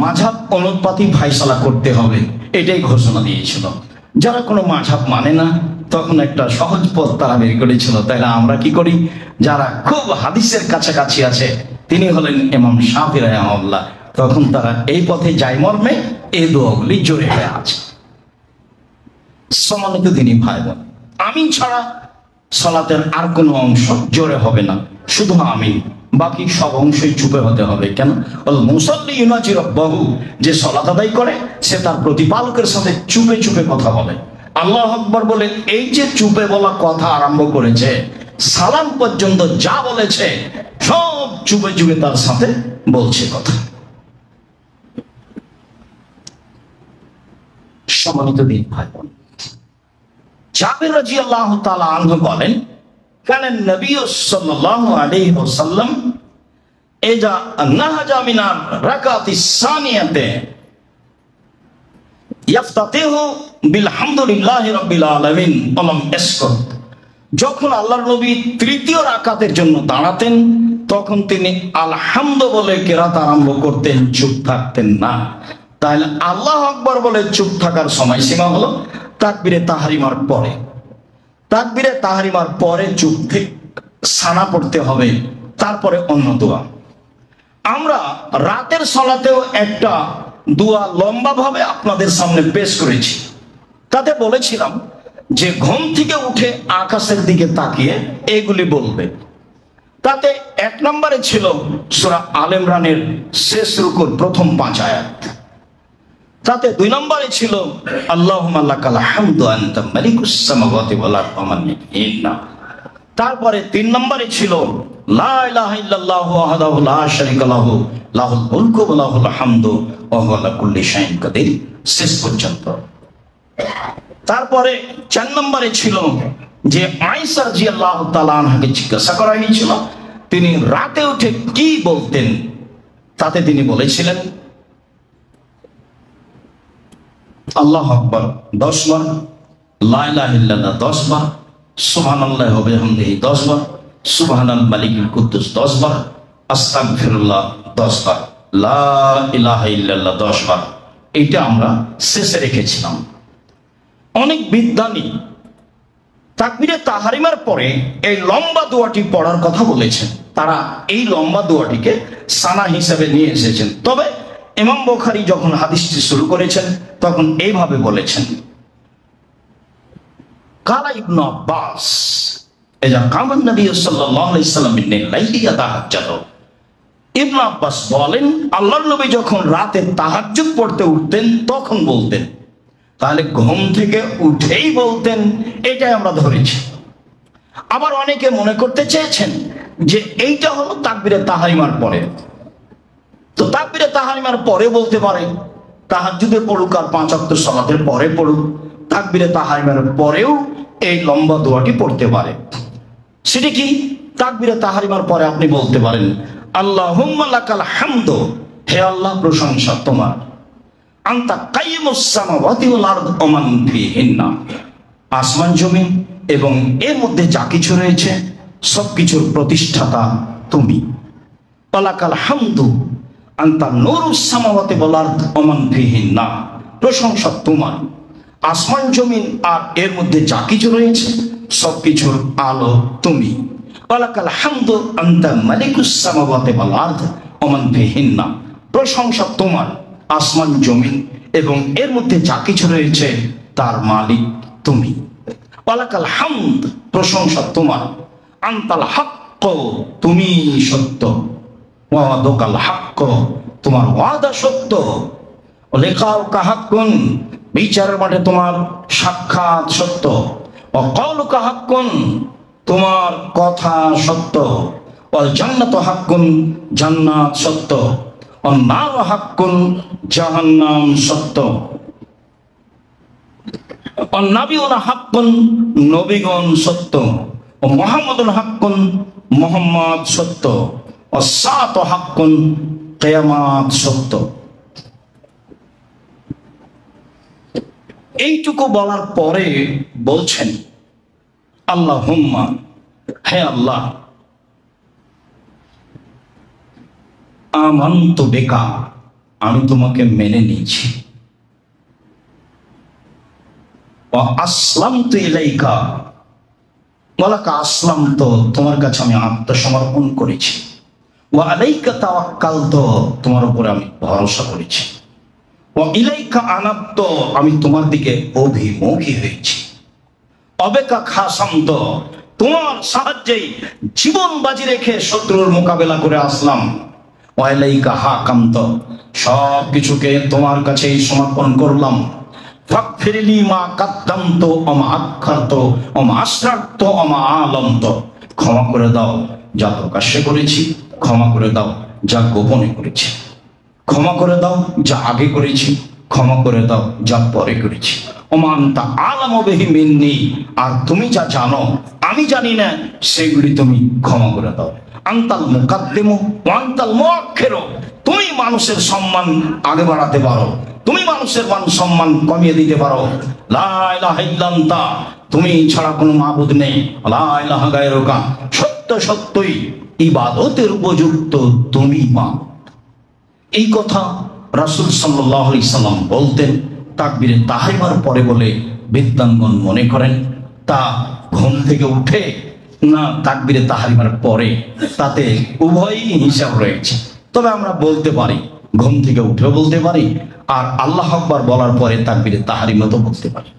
A: মাযহাব অনুপাতি ফায়সালা করতে হবে, এটাই ঘোষণা দিয়েছিল। যারা কোনো মাযহাব মানে না, তখন একটা সহজ পথ তারা বের করেছিল। তাইলে আমরা কি করি? যারা খুব হাদিসের কাছাকাছি আছে, তিনি হলেন ইমাম শাফি রাহিমাহুল্লাহ, তখন তারা এই পথে যায় মর্মে এই দোয়াগুলি জোরে হয়ে আছে। সম্মানিত দিনী ভাই বোন, আমিন ছাড়া সালাতের আর কোনো অংশ জোরে হবে না, শুধু আমিন, বাকি সব অংশই চুপে হতে হবে। কেন? আল মুসাল্লি ইউনাজি রাব্বাহু, যে সালাত আদায় করে সে তার প্রতিপালকের সাথে চুপে চুপে কথা বলে। আল্লাহু আকবার বলে এই যে চুপে বলা কথা আরম্ভ করেছে, সালাম পর্যন্ত যা বলেছে সব চুপে চুপে তার সাথে বলছে কথা। সম্মানিত দিন ভাই বোন, জাবের রাদিয়াল্লাহু তাআলা আনহু বলেন, কানা নবী সাল্লাল্লাহু আলাইহি ওয়াসাল্লাম ইজা নাহাজা মিনার রাকাতিস সানিয়াতে ইয়াফতাতিহু বিলহামদুলিল্লাহি রাব্বিল আলামিন ওয়ালাম ইয়াসকুত। যখন আল্লাহর নবী তৃতীয় রাকাতের জন্য দাঁড়াতেন তখন তিনি আলহামদু বলে কেরাত আরম্ভ করতেন, চুপ থাকতেন না। তাহলে আল্লাহু আকবার বলে চুপ থাকার সময়সীমা হলো তাকবীরে তাহরিমার পরে। তাকবীরে তাহরিমার পরে চুপ থেকে সানা পড়তে হবে, তারপরে অন্য দোয়া। আমরা রাতের সালাতেও একটা দোয়া লম্বাভাবে আপনাদের সামনে পেশ করেছি। তাতে বলেছিলাম যে ঘুম থেকে উঠে আকাশের দিকে তাকিয়ে এগুলি বলবে। তাতে 1 নম্বরে ছিল সূরা আলে ইমরানের শেষ রুকুর প্রথম 5 আয়াত। তাতে 2 নম্বরে ছিল আল্লাহুম্মা লাকাল হামদু আনতা মালিকুস সামাওয়াতি ওয়াল আরদি ওয়া মান ফিহিন্না। তারপরে 3 নম্বরে ছিল লা ইলাহা ইল্লাল্লাহু ওয়াহদাহু লা শারীকা লাহু লাহুল মুলকু ওয়া লাহুল হামদু ওয়া হুয়া আলা কুল্লি শাইইন কাদির, শেষ পর্যন্ত। তারপরে 4 নম্বরে ছিল যে আয়েশা রাদিয়াল্লাহু তাআলা আনহাকে জিজ্ঞাসা করা হয়েছিল তিনি রাতে উঠে কি বলতেন। তাতে তিনি বলেছিলেন আল্লাহু আকবার 10 বার, লা ইলাহা ইল্লাল্লাহ 10 বার, সুবহানাল্লাহি ওয়া বিহামদিহি 10 বার, সুবহানাল মালিকুল কুদ্দুস 10 বার, আস্তাগফিরুল্লাহ 10 বার, লা ইলাহা ইল্লাল্লাহ 10 বার। এটা আমরা শেষে রেখেছিলাম। অনেক বিদ্বানী তাকবীরে তাহরিমার পরে এই লম্বা দোয়াটি পড়ার কথা বলেছেন। তারা এই লম্বা দোয়াটিকে সানা হিসেবে নিয়ে এসেছেন। তবে ইমাম বুখারী যখন হাদিসটি শুরু করেছেন তখন এইভাবে বলেছেন, কালা ইবনে আব্বাস ইজা কামান নবী সাল্লাল্লাহু আলাইহি ওয়াসাল্লাম মিন লাইলি ইয়াতাহাজ্জাদু। ইবনে আব্বাস বলেন আল্লাহর নবী যখন রাতে তাহাজ্জুদ পড়তে উঠতেন তখন বলতেন। তাহলে ঘুম থেকে উঠেই বলতেন, এটাই আমরা ধরেছি। আবার অনেকে মনে করতে চেয়েছেন যে এইটা হলো তাকবীরে তাহরিমার পরে। তো তাকবীরে তাহরিমার পরে বলতে পারে, তাহাজ্জুদে পড়ুক আর 5 ওয়াক্ত সালাতের পরে পড়ুক, তাকবীরে তাহরিমার পরেও এই লম্বা দোয়াটি পড়তে পারে। সেটা কি? তাকবীরে তাহরিমার পরে আপনি বলতে পারেন আল্লাহুম্মা লাকাল হামদু, হে আল্লাহ প্রশংসা তোমার, আনতা কাইয়্যিমুস সামাওয়াতি ওয়াল আরদি ওয়া মান ফিহিন্না, আসমান জমিন এবং এর মধ্যে যা কিছু রয়েছে সবকিছুর প্রতিষ্ঠাতা তুমি। ওয়ালাকাল হামদু আনতা নূরুস সামাওয়াতি ওয়াল আরদি ওয়া মান ফিহিন্না, প্রশংসা তোমার, আসমান জমিন আর এর মধ্যে যা কিছু রয়েছে সবকিছুর আলো তুমি। ওয়ালাকাল হামদু আনতা মালিকুস সামাওয়াতি ওয়াল আরদি ওয়া মান ফিহিন্না, প্রশংসা তোমার, আসমান জমিন এবং এর মধ্যে যা কিছু রয়েছে তার মালিক তুমি। ওয়ালাকাল হামদ, প্রশংসা তোমার, আনতাল হাক্ক, তুমি সত্য, ওয়াদাকাল হাক্ক, তোমার ওয়াদা সত্য, লিকাউকা হাক্কুন, বিচারের মাঠে তোমার সাক্ষাৎ সত্য, ওয়া কাউলুকা হাক্কুন, তোমার কথা সত্য, ওয়াল জান্নাতু হাক্কুন, জান্নাত সত্য, ওয়ান নারু হাক্কুন, জাহান্নাম সত্য, ওয়ান নাবিয়ুনা হাক্কুন, নবীগণ সত্য, ও মুহাম্মাদুন হাক্কুন, মুহাম্মদ সত্য, ও সাআতু হাক্কুন, কিয়ামত সত্য। এইটুকু বলার পরে বলছেন আল্লাহুম্মা, হে আল্লাহ, আমানতু বিকা, আমি তোমাকে মেনে নিয়েছি, ওয়া আসলামতু ইলাইকা, ওয়ালাকা আসলামতু, তোমার কাছে আমি আত্মসমর্পণ করেছি, ওয়া আলাইকা তাওয়াক্কালতু, তোমার উপরে আমি ভরসা করেছি, ওয়া ইলাইকা আনাবতু, আমি তোমার দিকে অভিমুখী হয়েছি, অবেকা খাসামতু, তোমার সাহায্যেই জীবন বাজি রেখে শত্রুর মোকাবেলা করে আসলাম, ওয়াইলাইকা হাকামতু, সব কিছুকে তোমার কাছেই সমর্পণ করলাম, ফাগফিরলি মা কাদ্দামতু ওয়া মা আক্খারতু ওয়া মা আসরারতু ওয়া মা আলামতু, ক্ষমা করে দাও যা প্রকাশ্যে করেছি, ক্ষমা করে দাও যা গোপনে করেছি, ক্ষমা করে দাও যা আগে করেছি, ক্ষমা করে দাও যা পরে করেছি। ওমা আনতা আলামু বিহি মিন্নি, আর তুমি যা জানো আমি জানি না সেগুলি তুমি ক্ষমা করে দাও। আনতাল মুকাদ্দিমু ওয়া আনতাল মুআক্খিরু, তুমি মানুষের সম্মান আগে বাড়াতে পারো, তুমি মানুষের মান সম্মান কমিয়ে দিতে পারো। লা ইলাহা ইল্লা আনতা, তুমি ছাড়া কোনো মাবুদ নেই। লা ইলাহা গায়রুকা, সত্য সত্যই ইবাদতের উপযুক্ত তুমি মা। এই কথা রাসূল সাল্লাল্লাহু আলাইহি সাল্লাম বলতেন তাকবীরে তাহরিমার পরে বলে বিদ্বানগণ মনে করেন তা ঘুম থেকে উঠে না তাকবীরে তাহরিমার পরে, তাতে উভয়ই হিসাব রয়েছে। তবে আমরা বলতে পারি ঘুম থেকে উঠেও বলতে পারি, আর আল্লাহু আকবার বলার পরে তাকবীরে তাহরিমা তো বলতে পারি।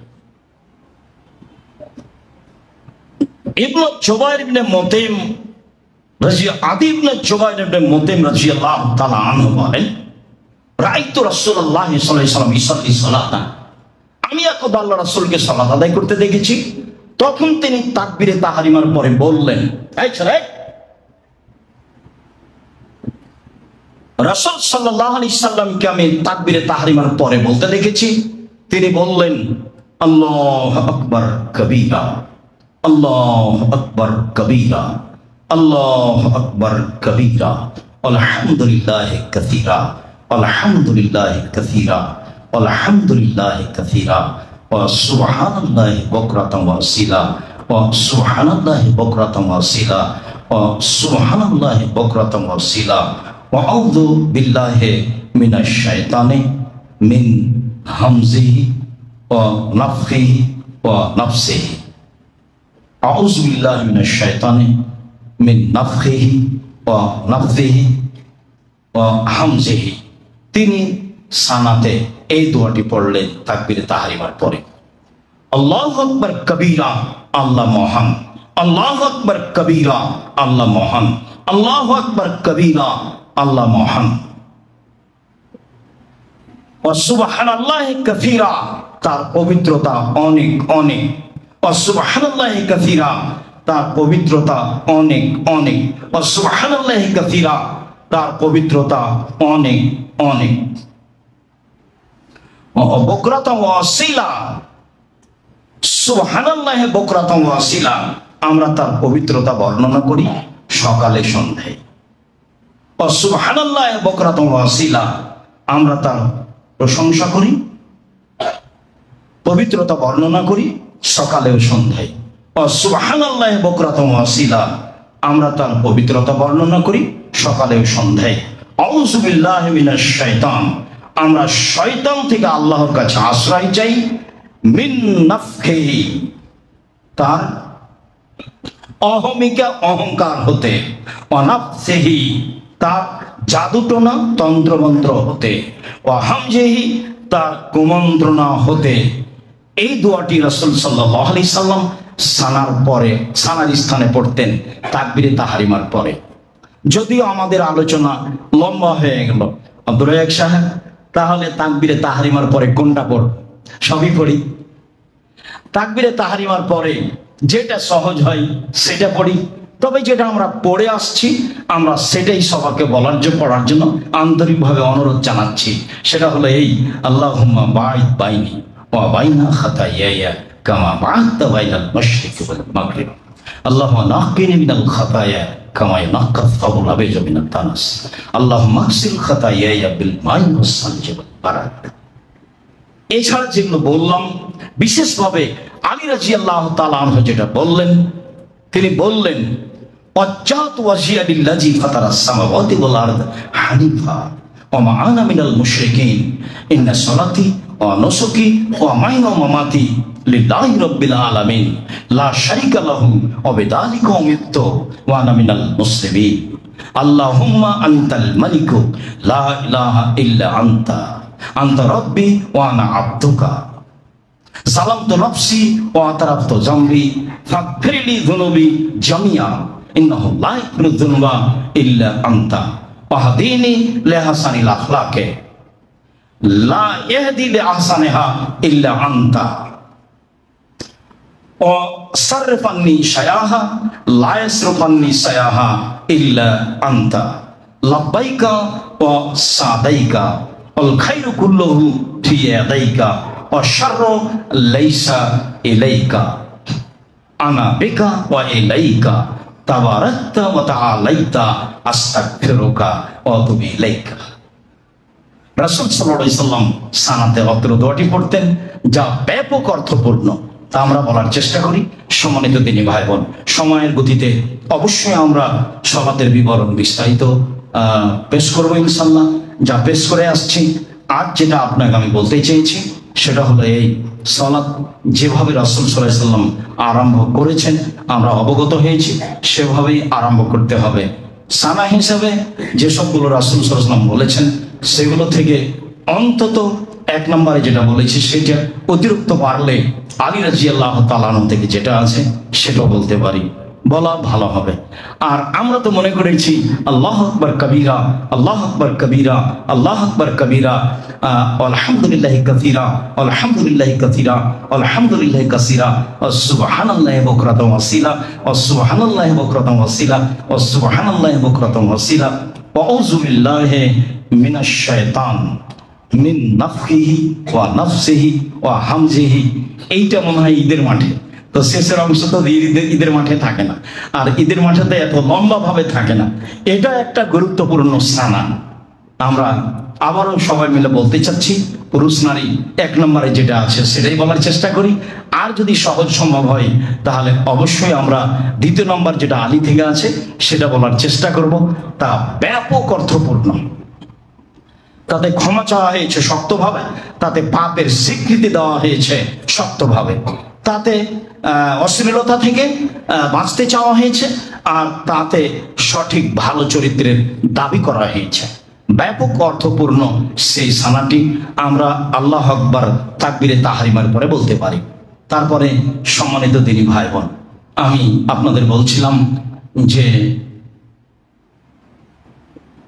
A: ইবনে জুবাইর ইবনে মুতিম আদি ইবনে জুবাইর ইবনে মুতিম রাদিয়াল্লাহু তাআলা আনহু বলেন, রাআইতু রাসূলুল্লাহ সাল্লাল্লাহু আলাইহি ওয়াসাল্লাম ইসাল্লি সালাতান, আমি একদা আল্লাহর রাসূলকে সালাত আদায় করতে দেখেছি। তখন তিনি তাকবীরে তাহরিমার পরে বললেন, এই ছেলে, রাসূল সাল্লাল্লাহু আলাইহি সাল্লামকে আমি তাকবীরে তাহরিমার পরে বলতে দেখেছি। তিনি বললেন, আল্লাহু আকবার কবীরা, আল্লাহু আকবার কবীরা, আল্লাহু আকবার কবীরা, আলহামদুলিল্লাহি কাসীরা, আলহামদুলিল্লাহি কাসীরা, আলহামদুলিল্লাহি কাসীরা, ওয়া সুবহানাল্লাহি বুকরাতান ওয়া আসীলা, ওয়া সুবহানাল্লাহি বুকরাতান ওয়া আসীলা, ওয়া সুবহানাল্লাহি বুকরাতান ওয়া আসীলা, ওয়া আউযু বিল্লাহি মিনাশ শাইতানি মিন হামজিহি ওয়া নাফখিহি ওয়া নাফসিহি, আউযু বিল্লাহি মিনাশ শাইতানি মিন নাফখিহি ওয়া নাফসিহি ওয়া হামজিহি। তিনি সানাতে এই দোয়াটি পড়লেন তাকবীরে তাহরিমার পরে। আল্লাহু আকবার কবীরা, আল্লাহ মহান, আল্লাহু আকবার কবীরা, আল্লাহ মহান, আল্লাহু আকবার কবীরা, আল্লাহ মহান, ওয়া সুবহানাল্লাহি কাসীরা, তার পবিত্রতা অনেক অনেক, ওয়া সুবহানাল্লাহি কাসীরা, তার পবিত্রতা অনেক অনেক, ওয়া সুবহানাল্লাহি কাসীরা, তার পবিত্রতা অনেক অনেক, বুকরাতান ওয়া আসীলা, সুবহানাল্লাহি বুকরাতান ওয়া আসীলা, আমরা তার পবিত্রতা বর্ণনা করি সকালে সন্ধ্যায়। ওয়া সুবহানাল্লাহি বুকরাতান ওয়া আসীলা, আমরা তার প্রশংসা করি, পবিত্রতা বর্ণনা করি সকালে ও সন্ধ্যায়। ওয়া সুবহানাল্লাহি বুকরাতান ওয়া আসীলা, আমরা তার পবিত্রতা বর্ণনা করি সকালে ও সন্ধ্যায়। আউযু বিল্লাহি মিনাশ শাইতান, আমরা শয়তান থেকে আল্লাহর কাছে আশ্রয় চাই। মিন নাফখিহি, তার অহমিকা অহংকার হতে, ওয়া নাফসিহি, তার জাদুটোনা তন্ত্রমন্ত্র হতে, ওয়া হামজিহি, তার কুমন্ত্রণা হতে। এই দোয়াটি রাসূল সাল্লাল্লাহু আলাইহি সাল্লাম সানার পরে, সানার স্থানে পড়তেন তাকবীরে তাহরিমার পরে। যদিও আমাদের আলোচনা লম্বা হয়ে গেল আব্দুর রাজ্জাক সাহেব, তাহলে তাকবীরে তাহরিমার পরে কোনটা পড়ব? সবই পড়ি। তাকবীরে তাহরিমার পরে যেটা সহজ হয় সেটা পড়ি, তবে যেটা আমরা পড়ে আসছি আমরা সেটাই সবাইকে বলার জন্য, পড়ার জন্য আন্তরিকভাবে অনুরোধ জানাচ্ছি। সেটা হলো এই, আল্লাহুম্মা বাঈদ বাইনি ওয়া বাইনা খাতায়ায়া কামা বা'আদতা বাইনাল মাশরিকি ওয়াল মাগরিব, আল্লাহুম্মা নাক্কিনি মিনাল খাতায়া কামা ইয়ানক্কাস সাবুল আবিজু মিনাত তানাস, আল্লাহুম্মা আগসিল খাতায়ায়া বিল মাই ওয়াস সালজি ওয়াল বারাদ। এছাড়া যেগুলো বললাম, বিশেষভাবে আলী রাদিয়াল্লাহু তাআলা আনহু যেটা বললেন, তিনি বললেন, ওয়াজ্জাহতু ওয়াজহিয়া লিল্লাযী ফাতারাস সামাওয়াতি ওয়াল আরদ হানিফা ওয়া মা আনা মিনাল মুশরিকিন, ইন্না সালাতি ওয়া নুসুকি ওয়া মাহইয়ায়া ওয়া মামাতি লিল্লাহি রাব্বিল আলামিন লা শারীকা লাহু ওয়া বিযালিকা উমিরতু ওয়া আনা মিনাল মুসলিমিন। আল্লাহুম্মা আনতাল মালিকু লা ইলাহা ইল্লা আনতা, আনতা রাব্বি ওয়া আনা আবদুকা, যালামতু নাফসি ওয়া আতরাফতু যামবি ফাগফিরলি যুনুবি জামিআ ইন্নাহু লা ইয়াগফিরু যুনুবা ইল্লা আনতা ওয়াহদিনি লিহাসানিল আখলাকি লা ইয়াহদি লিআহসানিহা ইল্লা আনতা ওয়া সারফান্নি শায়াহা লা ইয়াসরফান্নি শায়াহা ইল্লা আনতা লাব্বাইকা ওয়া সাদাইকা আল খায়রু কুল্লুহু ফি ইয়াদাইকা ওয়া শাররু লাইসা ইলাইকা আনা বিকা ওয়া ইলাইকা তাবারাকতা ওয়া তাআলাইতা আস্তাগফিরুকা ওয়া আতুবু ইলাইকা। রাসূল সাল্লাল্লাহু আলাইহি সাল্লাম সানাতে অত্র দোয়াটি পড়তেন, যা ব্যাপক অর্থপূর্ণ। তা আমরা বলার চেষ্টা করি। সম্মানিত দিনী ভাই বোন, সময়ের গতিতে অবশ্যই আমরা সালাতের বিবরণ বিস্তারিত পেশ করবো ইনশাআল্লাহ। যা পেশ করে আসছি, আজ যেটা আপনাকে আমি বলতে চেয়েছি সেটা হলো এই সালাত যেভাবে রাসূল সাল্লাল্লাহু আলাইহি সাল্লাম আরম্ভ করেছেন, আমরা অবগত হয়েছি, সেভাবেই আরম্ভ করতে হবে। সানা হিসাবে যে সবগুলো রাসূল সাল্লাল্লাহু আলাইহি সাল্লাম বলেছেন, সেগুলো থেকে অন্তত এক নম্বরে যেটা বলেছি সেটা অতিরিক্ত পারলে আলী রাদিয়াল্লাহু তাআলা আনহু থেকে যেটা আছে সেটা বলতে পারি, বলা ভালো হবে। আর আমরা তো মনে করেছি আল্লাহু আকবার কবীরা, আল্লাহু আকবার কবীরা, আল্লাহু আকবার কবীরা, আলহামদুলিল্লাহি কাসীরা, আলহামদুলিল্লাহি কাসীরা, আলহামদুলিল্লাহি কাসীরা, সুবহানাল্লাহি বুকরাতাও ওয়াসিলা, সুবহানাল্লাহি বুকরাতাও ওয়াসিলা, সুবহানাল্লাহি বুকরাতাও ওয়াসিলা, আউযু বিল্লাহি মিনাশ শাইতান মিন নাফখিহি ওয়া নাফসিহি ওয়া হামজিহি। এইটা মনে হয় ঈদের মাঠে, তো শেষের অংশ তো ঈদের মাঠে থাকে না, আর ঈদের মাঠেতে এত লম্বা ভাবে থাকে না। এটা একটা গুরুত্বপূর্ণ সানা। আমরা আবারও সবাই মিলে বলতে চাচ্ছি, পুরুষ নারী এক নম্বরে যেটা আছে সেটাই বলার চেষ্টা করি। আর যদি সহজ সম্ভব হয় তাহলে অবশ্যই আমরা দ্বিতীয় নম্বর যেটা আলী থেকে আছে সেটা বলার চেষ্টা করব। তা ব্যাপক অর্থপূর্ণ। তাতে ক্ষমা চাওয়া হয়েছে শক্তভাবে, তাতে পাপের স্বীকৃতি দেওয়া হয়েছে শক্তভাবে, তাতে অশ্লীলতা থেকে বাঁচতে চাওয়া হয়েছে, আর তাতে সঠিক ভালো চরিত্রের দাবি করা হয়েছে। ব্যাপক অর্থপূর্ণ সেই সানাটি আমরা আল্লাহু আকবার তাকবীরে তাহরিমার পরে বলতে পারি। তারপরে সম্মানিত দিনী ভাই বোন, আমি আপনাদের বলছিলাম যে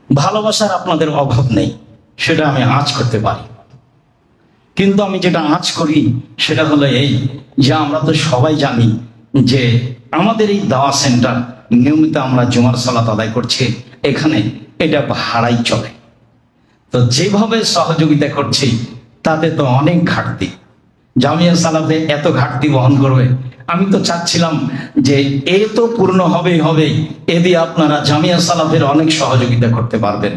A: ভালোবাসার আপনাদের অভাব নেই, সেটা আমি আঁচ করতে পারি। কিন্তু আমি যেটা আঁচ করি সেটা হলো এই যে আমরা তো সবাই জানি যে আমাদের এই দাওয়া সেন্টার নিয়মিত আমরা জুমার সালাত আদায় করছি, এখানে এটা ভাড়াই চলে। তো যেভাবে সহযোগিতা করছি তাতে তো অনেক ঘাটতি, জামিয়া সালাতে এত ঘাটতি বহন করবে। আমি তো চাচ্ছিলাম যে এ তো পূর্ণ হবেই হবে, এ দিয়ে আপনারা জামিয়া সালাফের অনেক সহযোগিতা করতে পারবেন,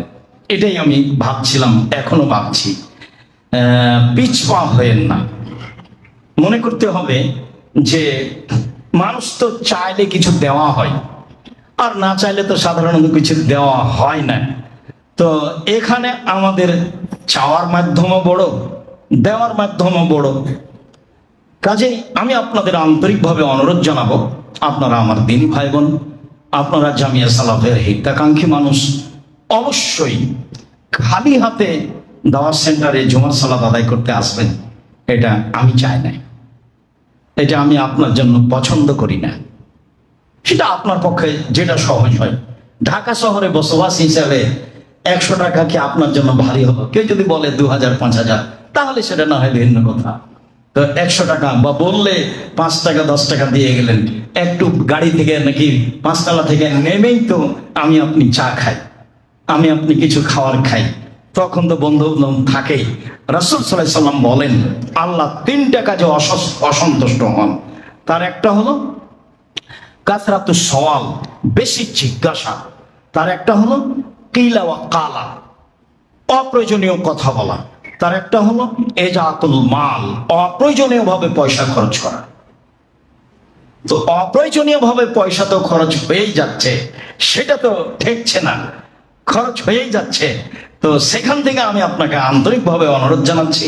A: এটাই আমি ভাবছিলাম, এখনো ভাবছি। পিছপা হয়েন না, মনে করতে হবে যে মানুষ তো চাইলে কিছু দেওয়া হয়, আর না চাইলে তো সাধারণত কিছু দেওয়া হয় না। তো এখানে আমাদের চাওয়ার মাধ্যমও বড়, দেওয়ার মাধ্যমও বড়। কাজেই আমি আপনাদের আন্তরিকভাবে অনুরোধ জানাবো, আপনারা আমার দিনী ভাই বোন, আপনারা জামিয়া সালাফের হিতাকাঙ্ক্ষী মানুষ, অবশ্যই খালি হাতে দাওয়াত সেন্টারে জুমার সালাত আদায় করতে আসবেন। এটা আমি চাই না, এটা আমি আপনার জন্য পছন্দ করি না। সেটা আপনার পক্ষে যেটা সহজ হয়। ঢাকা শহরে বসবাস হিসাবে 100 টাকা কি আপনার জন্য ভারী হলো? কেউ যদি বলে 2000 5000 তাহলে সেটা না হয় ভিন্ন কথা। তো 100 টাকা বা বললে 5 টাকা 10 টাকা দিয়ে গেলেন, একটু গাড়ি থেকে নাকি 5 তলা থেকে নেমেই তো আমি আপনি চা খাই, আমি আপনি কিছু খাওয়ার খাই, তখন তো বন্ধু থাকেই। রাসূল সাল্লাল্লাহু আলাইহি সাল্লাম বলেন আল্লাহ 3টা কাজে অসন্তুষ্ট হন। তার একটা হলো কাসরাতু সওয়াল, বেশি জিজ্ঞাসা। তার একটা হলো কিলা ওয়া কালা, অপ্রয়োজনীয় কথা বলা। তার একটা হলো এজাতুল মাল, অপ্রয়োজনীয় ভাবে পয়সা খরচ করা। তো অপ্রয়োজনীয় ভাবে পয়সা তো খরচ হয়েই যাচ্ছে, সেটা তো ঠেকছে না, খরচ হয়েই যাচ্ছে। তো সেখান থেকে আমি আপনাকে আন্তরিকভাবে অনুরোধ জানাচ্ছি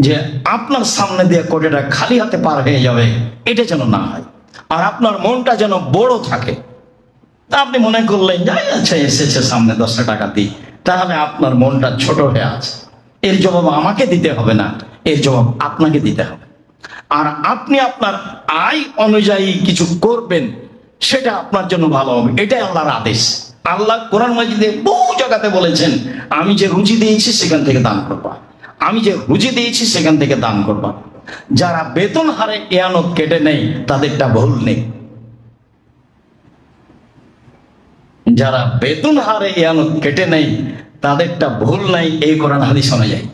A: যে আপনার সামনে দিয়ে কোটিটা খালি হাতে পার হয়ে যাবে, এটা যেন না হয়। আর আপনার মনটা যেন বড় থাকে। তা আপনি মনে করলেন যাই আচ্ছা এসেছে সামনে 10 টাকা দিই, তাহলে আপনার মনটা ছোট হয়ে আছে। এর জবাব আমাকে দিতে হবে না, এর জবাব আপনাকে দিতে হবে। আর আপনি আপনার আয় অনুযায়ী কিছু করবেন, সেটা আপনার জন্য ভালো হবে। এটাই আল্লাহর আদেশ। আল্লাহ কোরআন মাজিদে বহু জায়গাতে বলেছেন আমি যে রুচি দিয়েছি সেখান থেকে দান করবা। আমি যে রুজি দিয়েছি সেখান থেকে দান করবা। যারা বেতন হারে ইয়ানত কেটে নেই তাদেরটা ভুল নেই। যারা বেতন হারে ইয়ানত কেটে নেই তাদেরটা ভুল নাই, এই কোরআন হাদিস অনুযায়ী।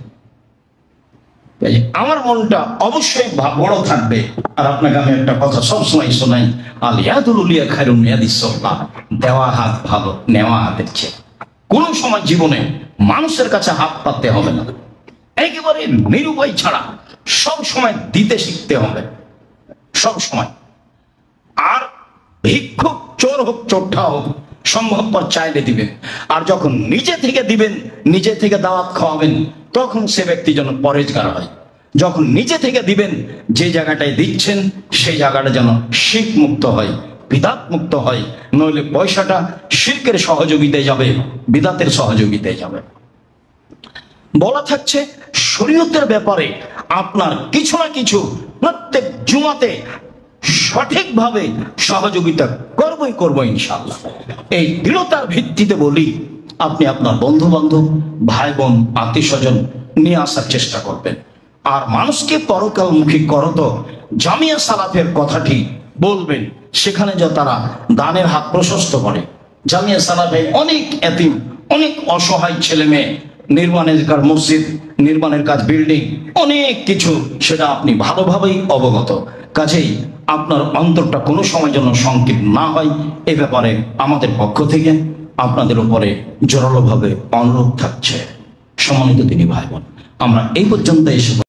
A: আমার মনটা অবশ্যই বড় থাকবে। আর আপনাকে আমি একটা কথা সবসময় শোনাই, আল ইয়াদুল উলিয়া খায়রুম মিন ইয়াদিস সুফলা, দেওয়া হাত ভালো নেওয়া হাতের চেয়ে। কোন সময় জীবনে মানুষের কাছে হাত পাততে হবে না, একেবারে নিরুপায় ছাড়া সব সময় দিতে শিখতে হবে, সব সময়। আর ভিক্ষুক চোর হোক চোরটা হোক সম্ভবপর চাইলে দিবেন। আর যখন নিজে থেকে দিবেন, নিজে থেকে দাওয়াত খাওয়াবেন, তখন সে ব্যক্তি যেন পরেজগার হয়। যখন নিজে থেকে দিবেন, যে জায়গাটায় দিচ্ছেন সেই জায়গাটা যেন শিরক মুক্ত হয়, বিদাত মুক্ত হয়। নইলে পয়সাটা শিরকের সহযোগিতায় যাবে, বিদাতের সহযোগিতায় যাবে। বলা থাকছে শরীয়তের ব্যাপারে আপনার কিছু না কিছু প্রত্যেক জুমাতে সঠিকভাবে সহযোগিতা করবই ইনশাআল্লাহ। এই দৃঢ়তার ভিত্তিতে বলি, আপনি আপনার বন্ধু বান্ধব, ভাই বোন, আত্মীয় স্বজন নিয়ে আসার চেষ্টা করবেন। আর মানুষকে পরকালমুখী করত জামিয়া সালাফের কথাটি বলবেন, সেখানে যে তারা দানের হাত প্রশস্ত করে। জামিয়া সালাফে অনেক এতিম, অনেক অসহায় ছেলে মেয়ে, নির্মাণের কাজ মসজিদ, নির্মাণের কাজ বিল্ডিং, অনেক কিছু, সেটা আপনি ভালোভাবেই অবগত। কাজেই আপনার অন্তরটা কোনো সময় জন্য সংকীর্ণ না হয়, এ ব্যাপারে আমাদের পক্ষ থেকে আপনাদের উপরে জোরালোভাবে অনুরোধ থাকছে। সম্মানিত দিনী ভাই বোন, আমরা এই পর্যন্ত এসে